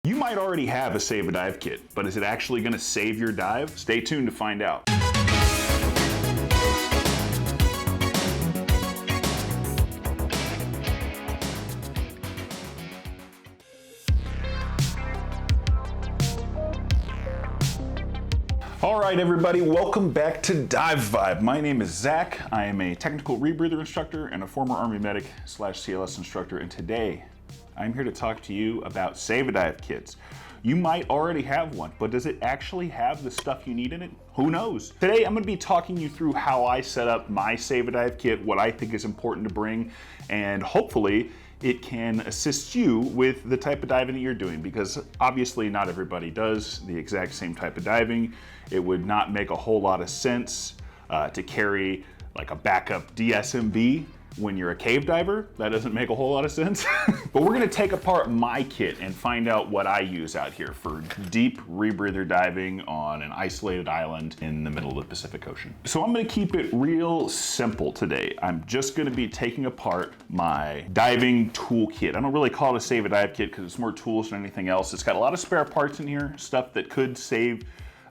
You might already have a Save a Dive kit, but is it actually going to save your dive? Stay tuned to find out. All right, everybody, welcome back to Dive Vibe. My name is Zach. I am a technical rebreather instructor and a former Army medic / CLS instructor, and today I'm here to talk to you about Save a Dive kits. You might already have one, but does it actually have the stuff you need in it? Who knows? Today I'm going to be talking you through how I set up my Save a Dive kit, what I think is important to bring, and hopefully it can assist you with the type of diving that you're doing, because obviously not everybody does the exact same type of diving. It would not make a whole lot of sense to carry like a backup DSMB when you're a cave diver. That doesn't make a whole lot of sense. But we're gonna take apart my kit and find out what I use out here for deep rebreather diving on an isolated island in the middle of the Pacific Ocean. So I'm gonna keep it real simple today. I'm just gonna be taking apart my diving toolkit. I don't really call it a Save a Dive kit because it's more tools than anything else. It's got a lot of spare parts in here, stuff that could save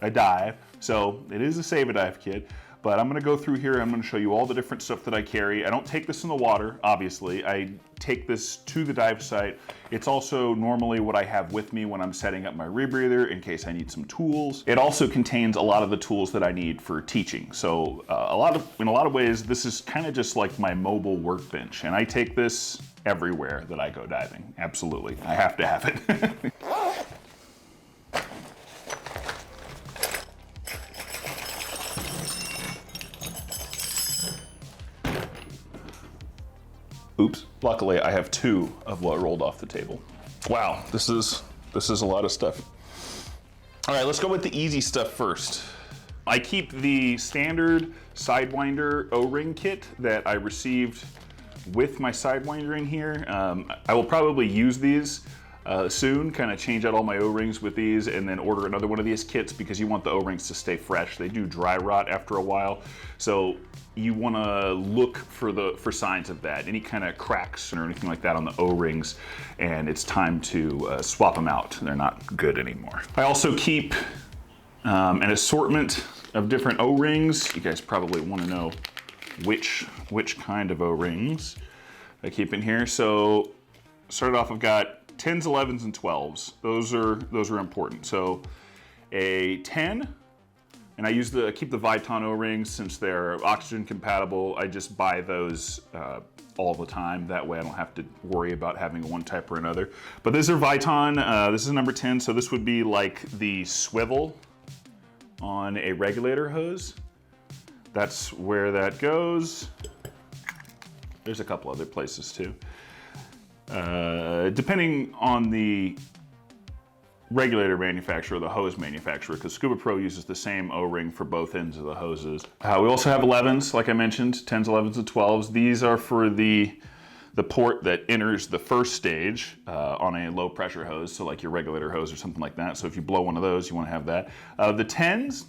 a dive. So it is a Save a Dive kit. But I'm gonna go through here, I'm gonna show you all the different stuff that I carry. I don't take this in the water, obviously. I take this to the dive site. It's also normally what I have with me when I'm setting up my rebreather in case I need some tools. It also contains a lot of the tools that I need for teaching. So in a lot of ways, this is kind of just like my mobile workbench. And I take this everywhere that I go diving. Absolutely, I have to have it. Oops, luckily I have two of what rolled off the table. Wow, this is a lot of stuff. All right, let's go with the easy stuff first. I keep the standard Sidewinder O-ring kit that I received with my Sidewinder in here. I will probably use these soon, kind of change out all my O-rings with these and then order another one of these kits because you want the O-rings to stay fresh. They do dry rot after a while. So you want to look for signs of that, any kind of cracks or anything like that on the O-rings, and it's time to swap them out. They're not good anymore. I also keep an assortment of different O-rings. You guys probably want to know which kind of O-rings I keep in here. So started off, I've got 10s, 11s, and 12s. Those are important. So a 10. And I keep the Viton O-rings since they're oxygen compatible. I just buy those all the time. That way I don't have to worry about having one type or another. But these are Viton. This is number 10, so this would be like the swivel on a regulator hose. That's where that goes. There's a couple other places too. Depending on the regulator manufacturer, the hose manufacturer, because Scuba Pro uses the same O-ring for both ends of the hoses. We also have 11s, like I mentioned, 10s, 11s, and 12s. These are for the port that enters the first stage on a low pressure hose, so like your regulator hose or something like that. So if you blow one of those, you want to have that. The 10s,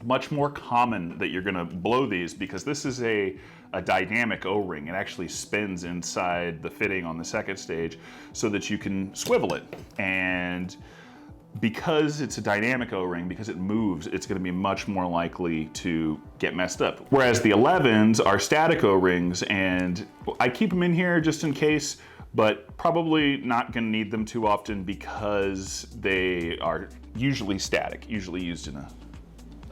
much more common that you're gonna blow these because this is a dynamic O-ring. It actually spins inside the fitting on the second stage so that you can swivel it. And because it's a dynamic O-ring, because it moves, it's gonna be much more likely to get messed up. Whereas the 11s are static O-rings, and I keep them in here just in case, but probably not gonna need them too often because they are usually static, usually used in a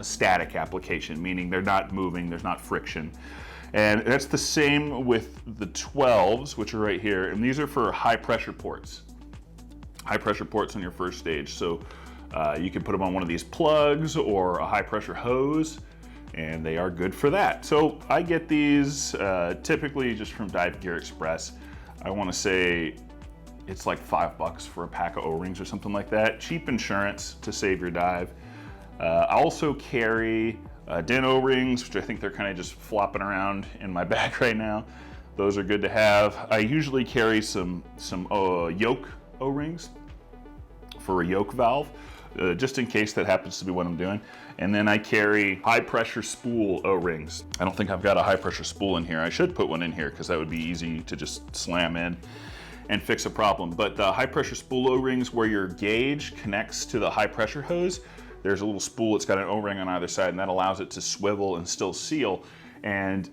static application, meaning they're not moving, there's not friction. And that's the same with the 12s, which are right here, and these are for high pressure ports. High pressure ports on your first stage. So you can put them on one of these plugs or a high pressure hose, and they are good for that. So I get these typically just from Dive Gear Express. I wanna say it's like $5 for a pack of O-rings or something like that. Cheap insurance to save your dive. I also carry DIN O-rings, which I think they're kind of just flopping around in my bag right now. Those are good to have. I usually carry some yoke O-rings for a yoke valve, just in case that happens to be what I'm doing. And then I carry high pressure spool O-rings. I don't think I've got a high pressure spool in here. I should put one in here because that would be easy to just slam in. and fix a problem. But the high pressure spool O-rings where your gauge connects to the high pressure hose, there's a little spool, it's got an O-ring on either side, and that allows it to swivel and still seal. And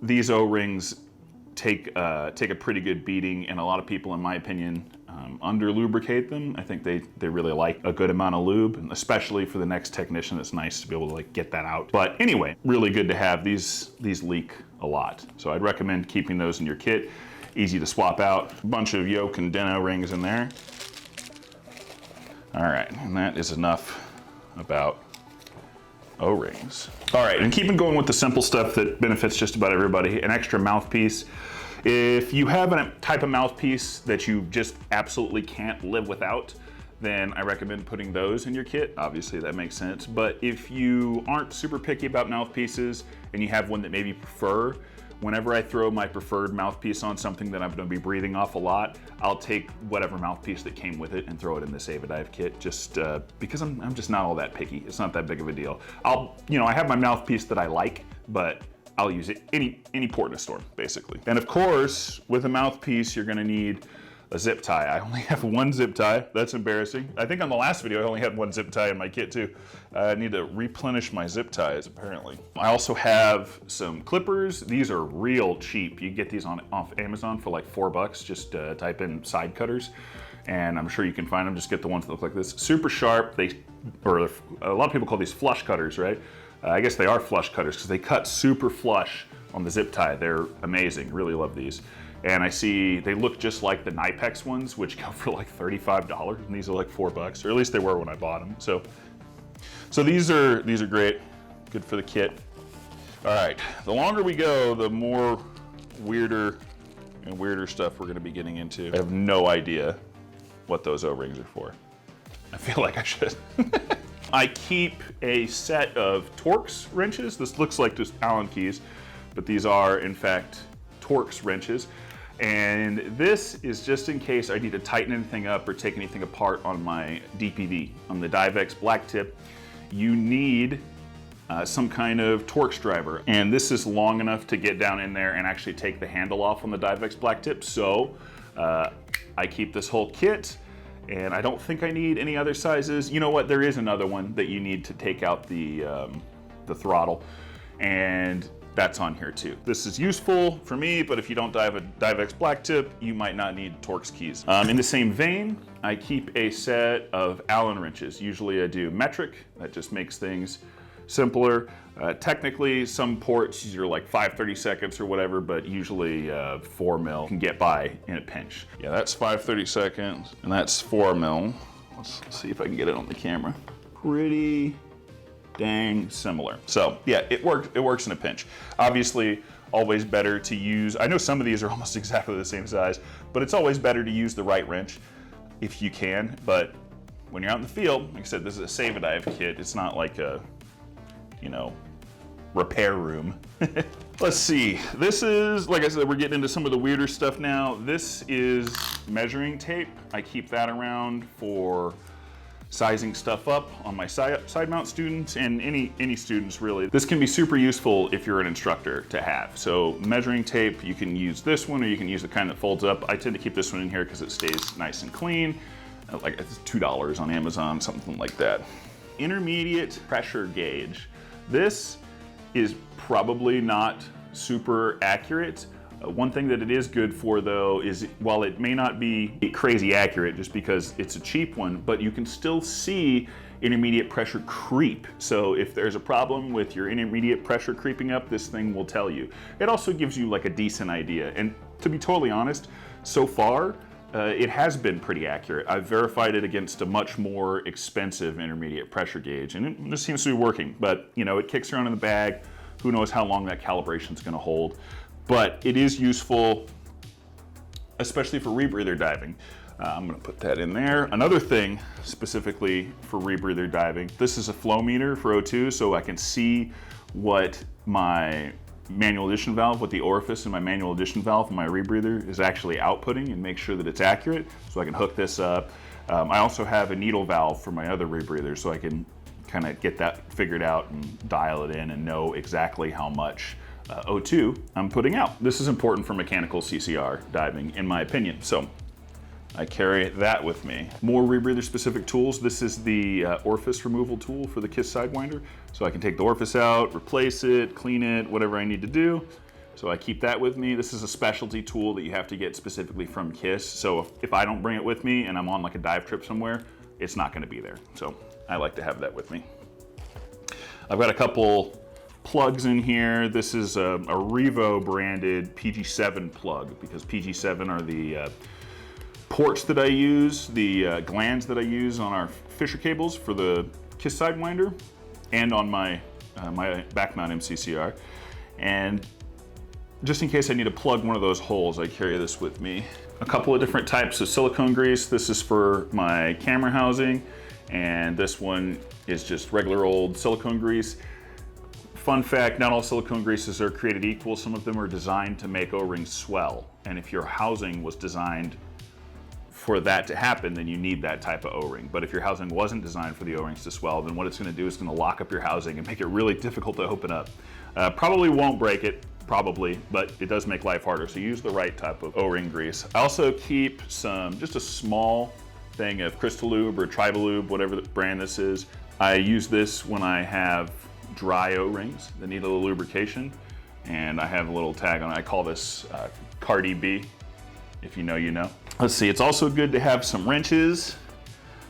these O-rings take a pretty good beating, and a lot of people, in my opinion, under lubricate them. I think they really like a good amount of lube, and especially for the next technician, it's nice to be able to like get that out. But anyway, really good to have. These leak a lot, so I'd recommend keeping those in your kit. Easy to swap out. A bunch of yoke and den O-rings in there. All right, and that is enough about O-rings. All right, and keeping going with the simple stuff that benefits just about everybody, an extra mouthpiece. If you have a type of mouthpiece that you just absolutely can't live without, then I recommend putting those in your kit. Obviously that makes sense, but if you aren't super picky about mouthpieces and you have one that maybe you prefer, whenever I throw my preferred mouthpiece on something that I'm gonna be breathing off a lot, I'll take whatever mouthpiece that came with it and throw it in the Save a Dive kit, just because I'm just not all that picky. It's not that big of a deal. I have my mouthpiece that I like, but I'll use it any port in a storm, basically. And of course, with a mouthpiece, you're gonna need a zip tie. I only have one zip tie. That's embarrassing. I think on the last video, I only had one zip tie in my kit too. I need to replenish my zip ties, apparently. I also have some clippers. These are real cheap. You can get these off Amazon for like $4. Just type in side cutters, and I'm sure you can find them. Just get the ones that look like this. Super sharp. A lot of people call these flush cutters, right? I guess they are flush cutters because they cut super flush on the zip tie. They're amazing. Really love these. And I see they look just like the Nipex ones, which go for like $35, and these are like $4, or at least they were when I bought them. So these are great, good for the kit. All right, the longer we go, the more weirder and weirder stuff we're gonna be getting into. I have no idea what those O-rings are for. I feel like I should. I keep a set of Torx wrenches. This looks like just Allen keys, but these are in fact Torx wrenches. And this is just in case I need to tighten anything up or take anything apart on my DPV. On the Divex black tip, you need some kind of Torx driver. And this is long enough to get down in there and actually take the handle off on the Divex black tip. So I keep this whole kit, and I don't think I need any other sizes. You know what, there is another one that you need to take out the throttle, and that's on here too. This is useful for me, but if you don't dive a Divex black tip, you might not need Torx keys. In the same vein, I keep a set of Allen wrenches. Usually I do metric, that just makes things simpler. Technically, some ports are like 5/32 or whatever, but usually 4 mil can get by in a pinch. Yeah, that's 5/32, and that's 4 mil. Let's see if I can get it on the camera. Pretty dang similar. So yeah, it works in a pinch. Obviously, always better to use, I know some of these are almost exactly the same size, but it's always better to use the right wrench if you can. But when you're out in the field, like I said, this is a Save a Dive kit. It's not like a, repair room. Let's see, this is, like I said, we're getting into some of the weirder stuff now. This is measuring tape. I keep that around for sizing stuff up on my side mount students and any students really. This can be super useful if you're an instructor to have. So measuring tape, you can use this one or you can use the kind that folds up. I tend to keep this one in here because it stays nice and clean. Like it's $2 on Amazon, something like that. Intermediate pressure gauge. This is probably not super accurate. One thing that it is good for though is while it may not be crazy accurate just because it's a cheap one, but you can still see intermediate pressure creep. So if there's a problem with your intermediate pressure creeping up, this thing will tell you. It also gives you like a decent idea. And to be totally honest, so far, it has been pretty accurate. I've verified it against a much more expensive intermediate pressure gauge, and this seems to be working, but it kicks around in the bag. Who knows how long that calibration is gonna hold. But it is useful, especially for rebreather diving. I'm gonna put that in there. Another thing specifically for rebreather diving, this is a flow meter for O2, so I can see what my manual addition valve, what the orifice in my manual addition valve in my rebreather is actually outputting, and make sure that it's accurate, so I can hook this up. I also have a needle valve for my other rebreather, so I can kind of get that figured out and dial it in and know exactly how much O2 I'm putting out. This is important for mechanical CCR diving, in my opinion. So I carry that with me. More Rebreather specific tools. This is the orifice removal tool for the KISS Sidewinder. So I can take the orifice out, replace it, clean it, whatever I need to do. So I keep that with me. This is a specialty tool that you have to get specifically from KISS. So if I don't bring it with me and I'm on like a dive trip somewhere, it's not gonna be there. So I like to have that with me. I've got a couple plugs in here. This is a Revo branded PG7 plug, because PG7 are the ports that I use, the glands that I use on our Fisher cables for the KISS Sidewinder and on my back mount MCCR. And just in case I need to plug one of those holes, I carry this with me. A couple of different types of silicone grease. This is for my camera housing, and this one is just regular old silicone grease. Fun fact, not all silicone greases are created equal. Some of them are designed to make O-rings swell. And if your housing was designed for that to happen, then you need that type of O-ring. But if your housing wasn't designed for the O-rings to swell, then what it's gonna do is gonna lock up your housing and make it really difficult to open up. Probably won't break it, probably, but it does make life harder. So use the right type of O-ring grease. I also keep just a small thing of Crystal Lube or Tribal Lube, whatever the brand this is. I use this when I have dry O-rings that need a little lubrication, and I have a little tag on it. I call this Cardi B. If you know, you know. Let's see, it's also good to have some wrenches.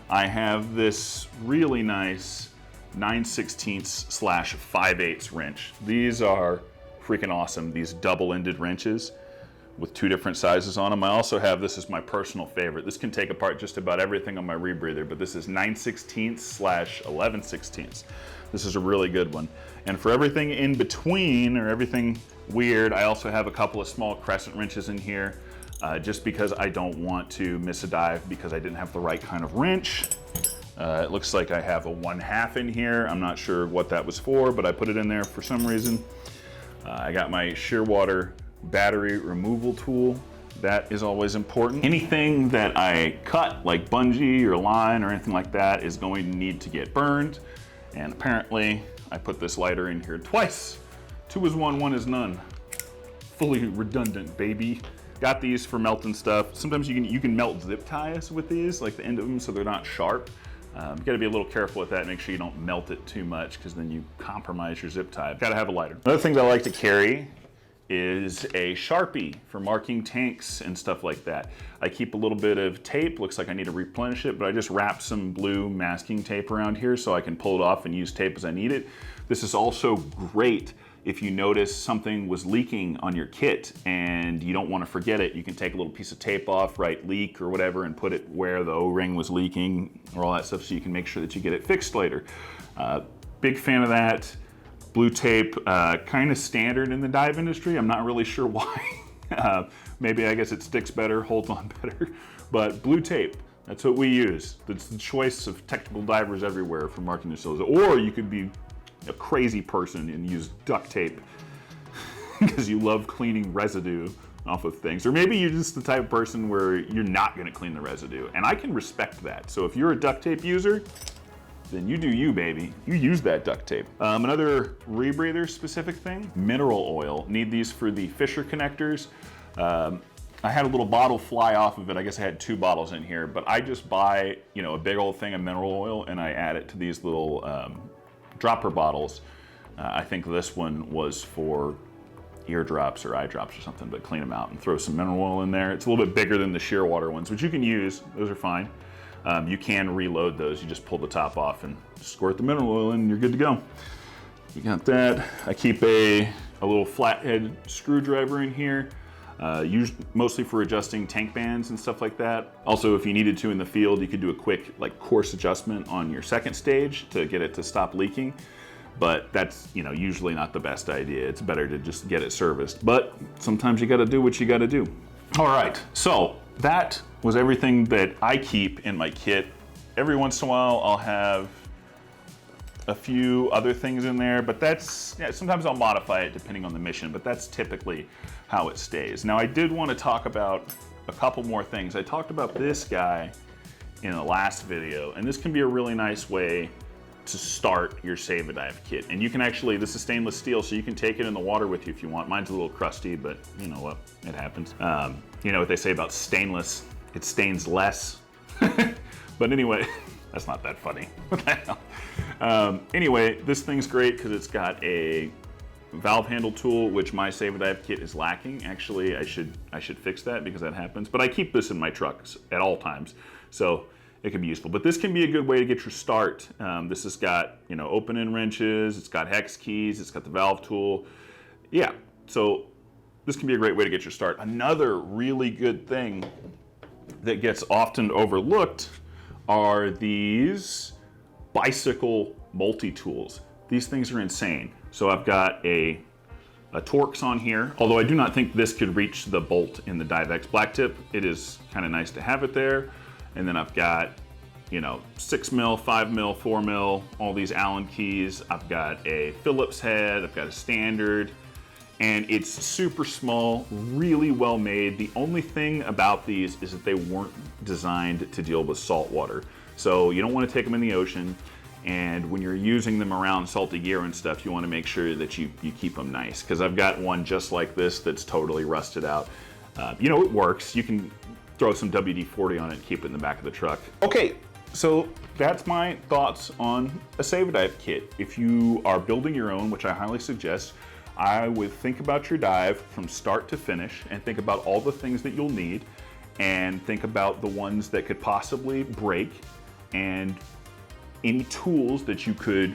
I have this really nice 9/16/5/8 wrench. These are freaking awesome, these double-ended wrenches with 2 different sizes on them. I also have, this is my personal favorite. This can take apart just about everything on my Rebreather, but this is 9/16/11/16. This is a really good one. And for everything in between, or everything weird, I also have a couple of small crescent wrenches in here, just because I don't want to miss a dive because I didn't have the right kind of wrench. It looks like I have a 1/2 in here. I'm not sure what that was for, but I put it in there for some reason. I got my Shearwater battery removal tool. That is always important. Anything that I cut, like bungee or line or anything like that, is going to need to get burned. And apparently, I put this lighter in here twice. 2 is 1, 1 is none. Fully redundant, baby. Got these for melting stuff. Sometimes you can melt zip ties with these, like the end of them, so they're not sharp. You gotta be a little careful with that, make sure you don't melt it too much, because then you compromise your zip tie. Gotta have a lighter. Another thing that I like to carry is a Sharpie for marking tanks and stuff like that. I keep a little bit of tape, looks like I need to replenish it, but I just wrap some blue masking tape around here so I can pull it off and use tape as I need it. This is also great if you notice something was leaking on your kit and you don't want to forget it. You can take a little piece of tape off, write leak or whatever, and put it where the O-ring was leaking or all that stuff, so you can make sure that you get it fixed later. Big fan of that. Blue tape, kind of standard in the dive industry. I'm not really sure why. Maybe I guess it sticks better, holds on better. But blue tape, that's what we use. That's the choice of technical divers everywhere for marking their sills. Or you could be a crazy person and use duct tape because you love cleaning residue off of things. Or maybe you're just the type of person where you're not gonna clean the residue. And I can respect that. So if you're a duct tape user, then you do you, baby. You use that duct tape. Another Rebreather specific thing, mineral oil. Need these for the Fisher connectors. I had a little bottle fly off of it. I guess I had 2 bottles in here, but I just buy, a big old thing of mineral oil and I add it to these little dropper bottles. I think this one was for eardrops or eye drops or something, but clean them out and throw some mineral oil in there. It's a little bit bigger than the Shearwater ones, which you can use. Those are fine. You can reload those. You just pull the top off and squirt the mineral oil in and you're good to go. We got that. I keep a little flathead screwdriver in here, used mostly for adjusting tank bands and stuff like that. Also, if you needed to in the field, you could do a quick course adjustment on your second stage to get it to stop leaking. But that's usually not the best idea. It's better to just get it serviced. But sometimes you gotta do what you gotta do. All right, so that was everything that I keep in my kit. Every once in a while, I'll have a few other things in there, but sometimes I'll modify it depending on the mission, but that's typically how it stays. Now, I did want to talk about a couple more things. I talked about this guy in the last video, and this can be a really nice way to start your Save a Dive kit. And you can actually, this is stainless steel, so you can take it in the water with you if you want. Mine's a little crusty, but you know what, it happens. You know what they say about stainless it stains less. But anyway, that's not that funny. What the hell? Anyway, this thing's great because it's got a valve handle tool, which my Save a Dive kit is lacking. Actually, I should fix that because that happens. But I keep this in my trucks at all times, so it can be useful. But this can be a good way to get your start. This has got, you know, open-end wrenches, it's got hex keys, it's got the valve tool. Yeah, so this can be a great way to get your start. Another really good thing that gets often overlooked are these bicycle multi-tools. These things are insane. So I've got a Torx on here, although I do not think this could reach the bolt in the DiveX Black Tip. It is kind of nice to have it there. And then I've got, you know, 6 mil, 5 mil, 4 mil, all these Allen keys. I've got a Phillips head, I've got a standard, and it's super small, really well made. The only thing about these is that they weren't designed to deal with salt water. So you don't want to take them in the ocean. And when you're using them around salty gear and stuff, you want to make sure that you keep them nice. Because I've got one just like this that's totally rusted out. You know, it works. You can throw some WD-40 on it and keep it in the back of the truck. Okay, so that's my thoughts on a Save a Dive kit. If you are building your own, which I highly suggest, I would think about your dive from start to finish and think about all the things that you'll need and think about the ones that could possibly break and any tools that you could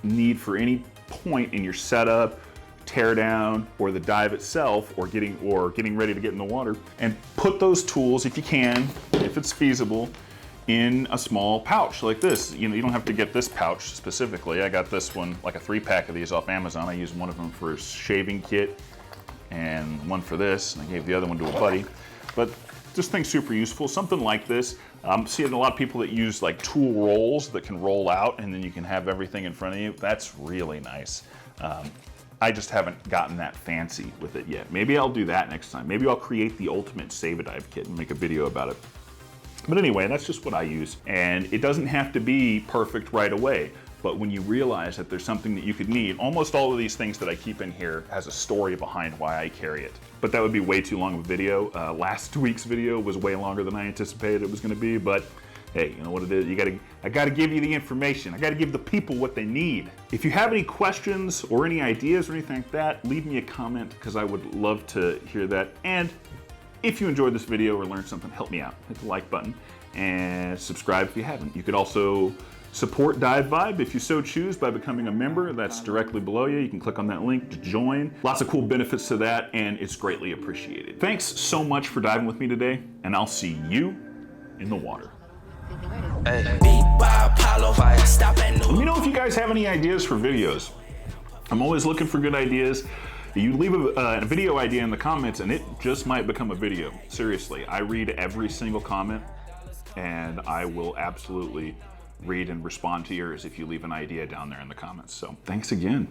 need for any point in your setup, tear down, or the dive itself, or getting ready to get in the water, and put those tools, if you can, if it's feasible, in a small pouch like this. You know, you don't have to get this pouch specifically. I got this one, like a 3-pack of these off Amazon. I used one of them for a shaving kit and one for this, and I gave the other one to a buddy. But this thing's super useful. Something like this. I'm seeing a lot of people that use like tool rolls that can roll out and then you can have everything in front of you. That's really nice. I just haven't gotten that fancy with it yet. Maybe I'll do that next time. Maybe I'll create the ultimate Save a Dive kit and make a video about it. But anyway, that's just what I use. And it doesn't have to be perfect right away. But when you realize that there's something that you could need, almost all of these things that I keep in here has a story behind why I carry it. But that would be way too long of a video. Last week's video was way longer than I anticipated it was gonna be, but hey, you know what it is, I gotta give you the information. I gotta give the people what they need. If you have any questions or any ideas or anything like that, leave me a comment because I would love to hear that. And if you enjoyed this video or learned something, help me out. Hit the like button and subscribe if you haven't. You could also support Dive Vibe if you so choose by becoming a member. That's directly below you. You can click on that link to join. Lots of cool benefits to that, and it's greatly appreciated. Thanks so much for diving with me today, and I'll see you in the water. Let me know if you guys have any ideas for videos. I'm always looking for good ideas. You leave a video idea in the comments and it just might become a video. Seriously, I read every single comment and I will absolutely read and respond to yours if you leave an idea down there in the comments. So thanks again.